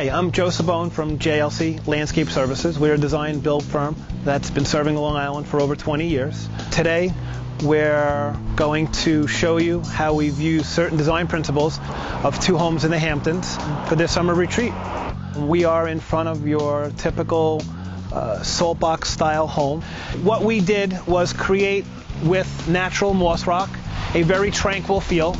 Hi, I'm Joe Sabone from JLC Landscape Services. We're a design build firm that's been serving Long Island for over 20 years. Today, we're going to show you how we've used certain design principles of two homes in the Hamptons for their summer retreat. We are in front of your typical salt box style home. What we did was create with natural moss rock a very tranquil feel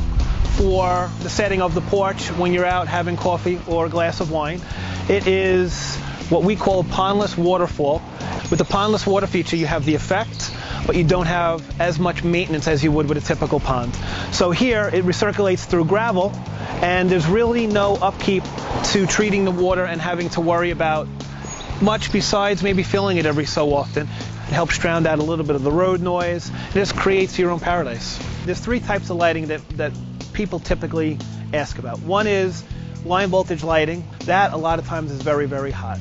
for the setting of the porch when you're out having coffee or a glass of wine. It is what we call a pondless waterfall. With the pondless water feature, you have the effect, but you don't have as much maintenance as you would with a typical pond. So here, it recirculates through gravel, and there's really no upkeep to treating the water and having to worry about much besides maybe filling it every so often. It helps drown out a little bit of the road noise. It just creates your own paradise. There's three types of lighting that people typically ask about. One is line voltage lighting. That a lot of times is very, very hot.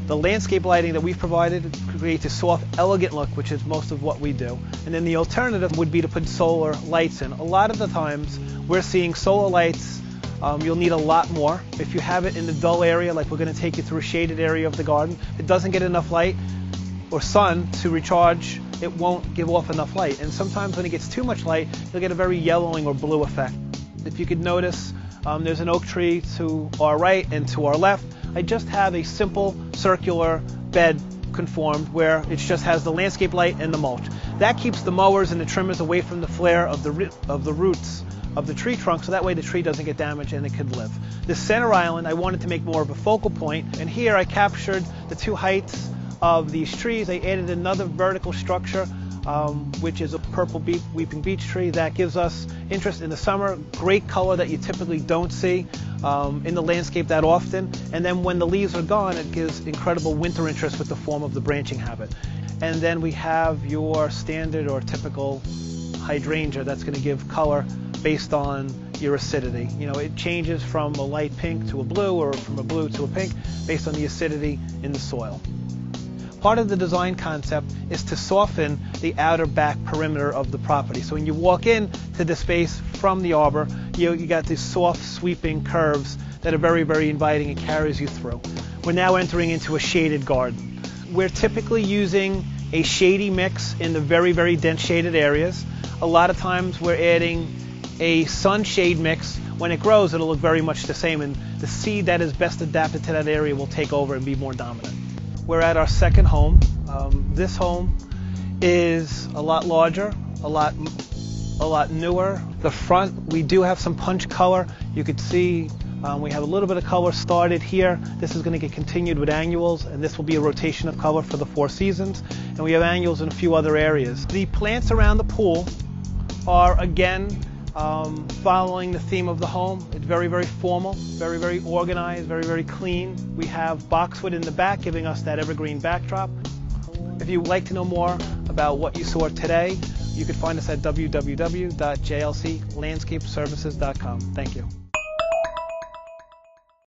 The landscape lighting that we've provided creates a soft, elegant look, which is most of what we do. And then the alternative would be to put solar lights in. A lot of the times we're seeing solar lights, you'll need a lot more. If you have it in the dull area, like we're going to take you through a shaded area of the garden, it doesn't get enough light or sun to recharge, it won't give off enough light. And sometimes when it gets too much light, you'll get a very yellowing or blue effect. If you could notice, there's an oak tree to our right and to our left. I just have a simple circular bed conformed where it just has the landscape light and the mulch. That keeps the mowers and the trimmers away from the flare of the roots of the tree trunk, so that way the tree doesn't get damaged and it could live. This center island, I wanted to make more of a focal point, and here I captured the two heights of these trees. I added another vertical structure, which is a purple weeping beech tree that gives us interest in the summer, great color that you typically don't see in the landscape that often. And then when the leaves are gone, it gives incredible winter interest with the form of the branching habit. And then we have your standard or typical hydrangea that's going to give color based on your acidity. You know, it changes from a light pink to a blue or from a blue to a pink based on the acidity in the soil. Part of the design concept is to soften the outer back perimeter of the property. So when you walk in to the space from the arbor, you got these soft sweeping curves that are very, very inviting and carries you through. We're now entering into a shaded garden. We're typically using a shady mix in the very, very dense shaded areas. A lot of times we're adding a sunshade mix. When it grows, it'll look very much the same, and the seed that is best adapted to that area will take over and be more dominant. We're at our second home. This home is a lot larger, a lot newer. The front, we do have some punch color. You could see we have a little bit of color started here. This is going to get continued with annuals, and this will be a rotation of color for the 4 seasons. And we have annuals in a few other areas. The plants around the pool are, again, following the theme of the home. It's very, very formal, very, very organized, very, very clean. We have boxwood in the back giving us that evergreen backdrop. If you'd like to know more about what you saw today, you can find us at www.jlclandscapeservices.com. Thank you.